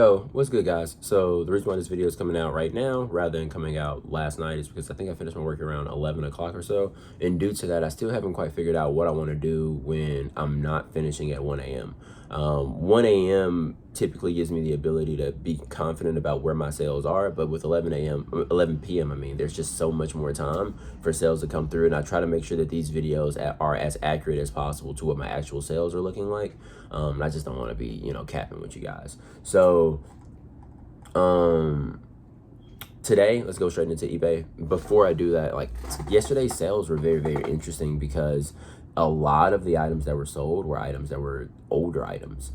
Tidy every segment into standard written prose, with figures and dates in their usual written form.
Yo, what's good, guys? So the reason why this video is coming out right now rather than coming out last night is because I think I finished my work around 11 o'clock or so, and due to that I still haven't quite figured out what I want to do when I'm not finishing at 1 a.m. 1 a.m. typically gives me the ability to be confident about where my sales are, but with 11 p.m. I mean, there's just so much more time for sales to come through, and I try to make sure that these videos are as accurate as possible to what my actual sales are looking like. I just don't want to be, capping with you guys. So today, let's go straight into eBay. Before I do that, like yesterday's sales were very, very interesting because a lot of the items that were sold were items that were older items.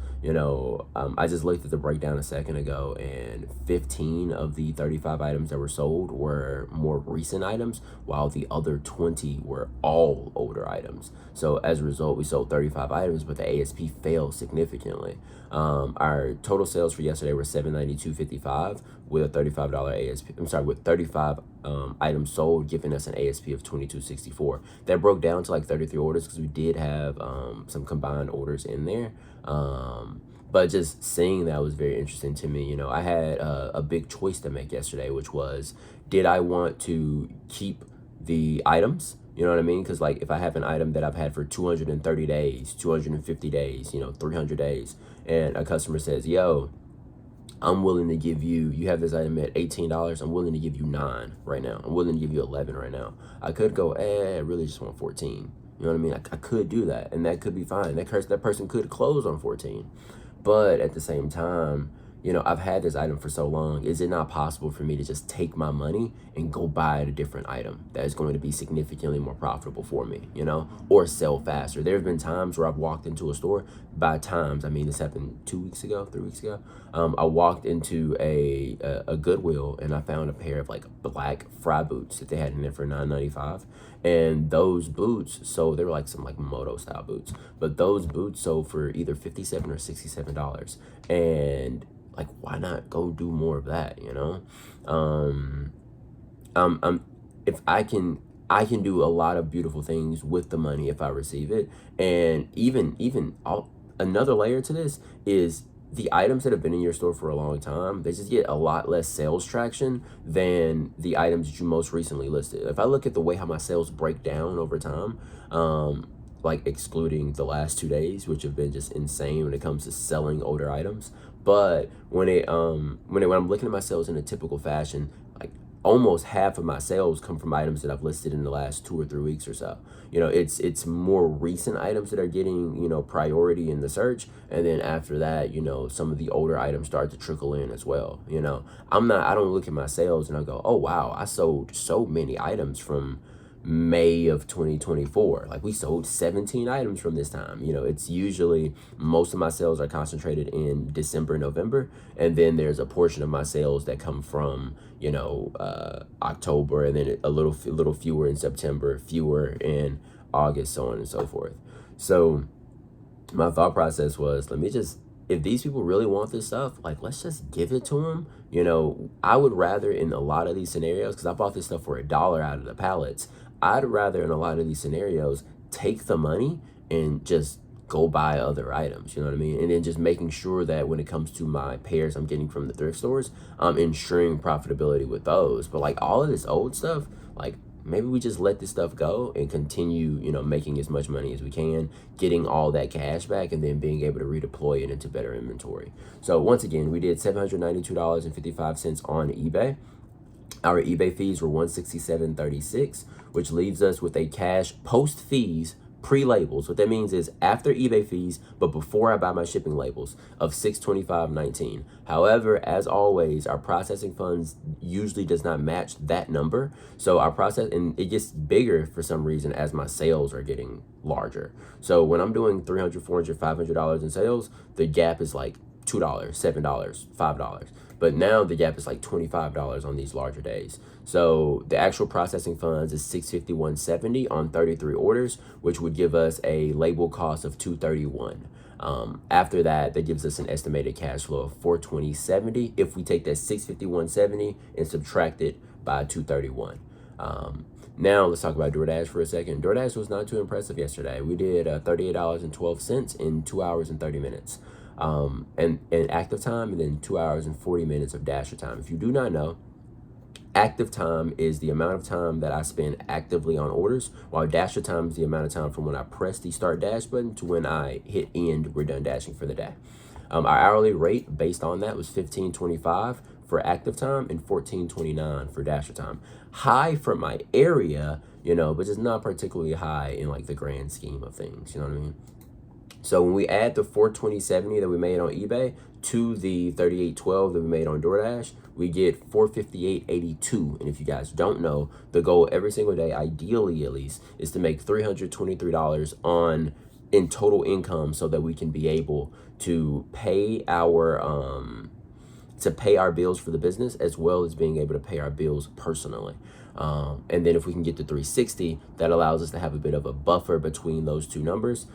I just looked at the breakdown a second ago, and 15 of the 35 items that were sold were more recent items, while the other 20 were all older items. So as a result, we sold 35 items, but the ASP fell significantly. Our total sales for yesterday were $792.55 with a $35 ASP. I'm sorry, with 35 items sold, giving us an ASP of $22.64. That broke down to like 33 orders because we did have some combined orders in there. But just seeing that was very interesting to me. I had a big choice to make yesterday, which was, did I want to keep the items? You know what I mean? Because like if I have an item that I've had for 230 days, 250 days, 300 days, and a customer says, yo, I'm willing to give you have this item at $18. I'm willing to give you 9 right now. I'm willing to give you 11 right now. I could go, I really just want 14. You know what I mean? I could do that, and that could be fine. That person could close on 14. But at the same time, I've had this item for so long. Is it not possible for me to just take my money and go buy a different item that is going to be significantly more profitable for me, or sell faster? There have been times where I've walked into a store. By times, I mean, this happened 2 weeks ago, 3 weeks ago. I walked into a Goodwill, and I found a pair of like black fry boots that they had in there for $9.95. And those boots, so they were like some like moto style boots, but those boots sold for either $57 or $67. And like, why not go do more of that? If I can do a lot of beautiful things with the money if I receive it. And another layer to this is the items that have been in your store for a long time, they just get a lot less sales traction than the items that you most recently listed. If I look at the way how my sales break down over time, like excluding the last 2 days, which have been just insane when it comes to selling older items. But when I'm looking at my sales in a typical fashion, like almost half of my sales come from items that I've listed in the last 2 or 3 weeks or so. It's more recent items that are getting, priority in the search. And then after that, some of the older items start to trickle in as well. I don't look at my sales and I go, oh, wow, I sold so many items from May of 2024. Like we sold 17 items from this time. It's usually most of my sales are concentrated in December, November, and then there's a portion of my sales that come from October, and then a little fewer in September, fewer in August, so on and so forth. So my thought process was, if these people really want this stuff, like, let's just give it to them. I would rather in a lot of these scenarios, because I bought this stuff for $1 out of the pallets, I'd rather in a lot of these scenarios take the money and just go buy other items, you know what I mean? And then just making sure that when it comes to my pairs I'm getting from the thrift stores, I'm ensuring profitability with those. But like all of this old stuff, like maybe we just let this stuff go and continue, making as much money as we can, getting all that cash back, and then being able to redeploy it into better inventory. So once again, we did $792.55 on eBay. Our eBay fees were $167.36, which leaves us with a cash post fees pre-labels. What that means is after eBay fees, but before I buy my shipping labels, of $625.19. However, as always, our processing funds usually does not match that number. So our process, and it gets bigger for some reason as my sales are getting larger. So when I'm doing $300, $400, $500 in sales, the gap is like $2, $7, $5. But now the gap is like $25 on these larger days. So the actual processing funds is $651.70 on 33 orders, which would give us a label cost of $231. After that gives us an estimated cash flow of $420.70 if we take that $651.70 and subtract it by $231. Now let's talk about DoorDash for a second. DoorDash was not too impressive yesterday. We did $38.12 in 2 hours and 30 minutes. and active time, and then 2 hours and 40 minutes of dasher time. If you do not know, active time is the amount of time that I spend actively on orders, while dasher time is the amount of time from when I press the start dash button to when I hit end, we're done dashing for the day. Our hourly rate based on that was $15.25 for active time and $14.29 for dasher time. High for my area, but it's not particularly high in like the grand scheme of things, you know what I mean? So when we add the 420.70 that we made on eBay to the 38.12 that we made on DoorDash, we get 458.82. And if you guys don't know, the goal every single day, ideally at least, is to make $323 in total income, so that we can be able to pay our bills for the business, as well as being able to pay our bills personally. And then if we can get to 360, that allows us to have a bit of a buffer between those two numbers.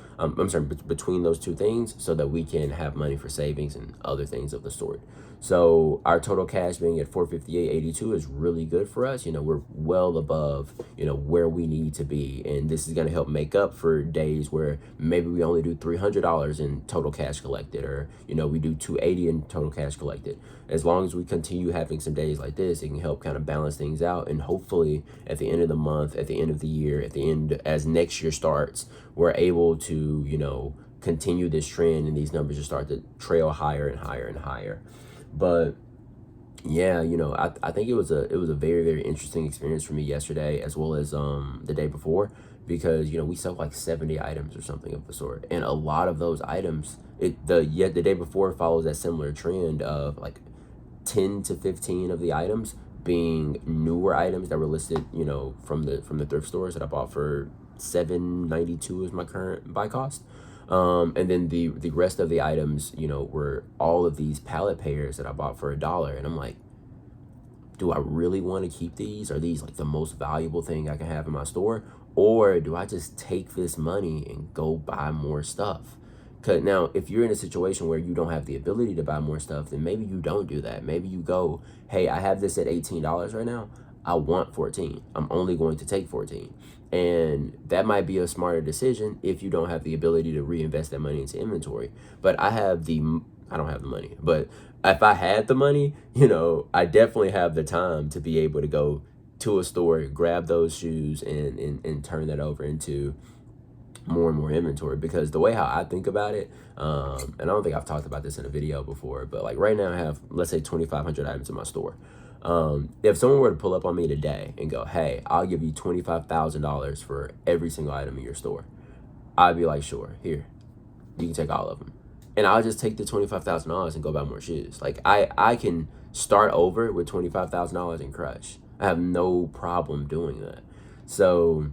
Between those two things, so that we can have money for savings and other things of the sort. So our total cash being at 458.82 is really good for us. We're well above, where we need to be. And this is going to help make up for days where maybe we only do $300 in total cash collected, or, we do $280 in total cash collected. As long as we continue having some days like this, it can help kind of balance things out. And hopefully at the end of the month, at the end of the year, at the end, as next year starts, we're able to, continue this trend, and these numbers just start to trail higher and higher and higher. But yeah, I think it was a very, very interesting experience for me yesterday, as well as the day before, because we sell like 70 items or something of the sort, and a lot of those items, the day before follows that similar trend of like 10 to 15 of the items being newer items that were listed, from the thrift stores that I bought for $7.92 is my current buy cost. And then the rest of the items, were all of these pallet pairs that I bought for $1. And I'm like, do I really want to keep these? Are these like the most valuable thing I can have in my store? Or do I just take this money and go buy more stuff? Because now, if you're in a situation where you don't have the ability to buy more stuff, then maybe you don't do that. Maybe you go, hey, I have this at $18 right now. I want 14. I'm only going to take 14. And that might be a smarter decision if you don't have the ability to reinvest that money into inventory. But I don't have the money. But if I had the money, I definitely have the time to be able to go to a store, grab those shoes, and turn that over into more and more inventory. Because the way how I think about it, and I don't think I've talked about this in a video before, but like right now I have, let's say, 2,500 items in my store. If someone were to pull up on me today and go, hey, I'll give you $25,000 for every single item in your store, I'd be like, sure, here, you can take all of them. And I'll just take the $25,000 and go buy more shoes. Like I can start over with $25,000 and crush. I have no problem doing that. So,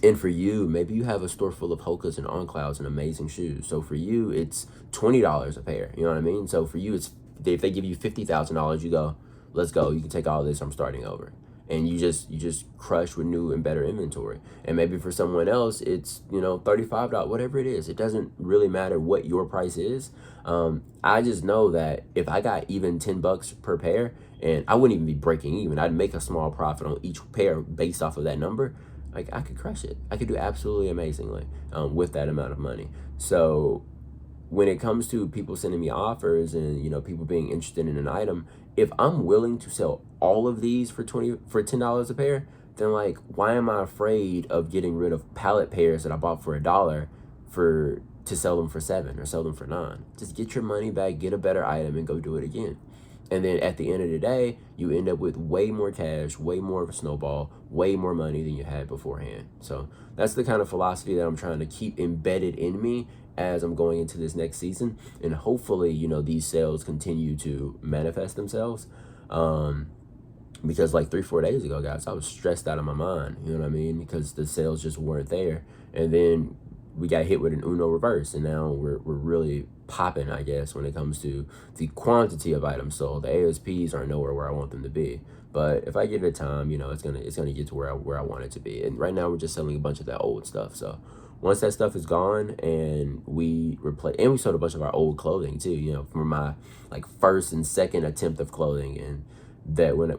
and for you, maybe you have a store full of Hokas and On Clouds and amazing shoes. So for you, it's $20 a pair. You know what I mean? So for you, it's, if they give you $50,000, you go, let's go. You can take all this. I'm starting over. And you just crush with new and better inventory. And maybe for someone else, it's, $35, whatever it is. It doesn't really matter what your price is. I just know that if I got even $10 per pair, and I wouldn't even be breaking even, I'd make a small profit on each pair based off of that number. Like, I could crush it. I could do absolutely amazingly with that amount of money. So when it comes to people sending me offers and, people being interested in an item, if I'm willing to sell all of these for $10 a pair, then like, why am I afraid of getting rid of pallet pairs that I bought for $1 to sell them for $7 or sell them for $9? Just get your money back, get a better item, and go do it again. And then at the end of the day, you end up with way more cash, way more of a snowball, way more money than you had beforehand. So that's the kind of philosophy that I'm trying to keep embedded in me as I'm going into this next season. And hopefully, these sales continue to manifest themselves. Because like 3-4 days ago, guys, I was stressed out of my mind, you know what I mean? Because the sales just weren't there. And then we got hit with an Uno reverse, and now we're really popping, I guess, when it comes to the quantity of items sold. The ASPs aren't nowhere where I want them to be. But if I give it time, it's gonna get to where I want it to be. And right now we're just selling a bunch of that old stuff. So once that stuff is gone and we sold a bunch of our old clothing too, from my like first and second attempt of clothing, and that when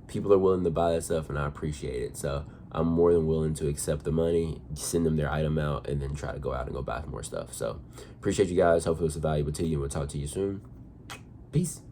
people are willing to buy that stuff, and I appreciate it. So I'm more than willing to accept the money, send them their item out, and then try to go out and go buy more stuff. So appreciate you guys. Hopefully it's valuable to you, and we'll talk to you soon. Peace.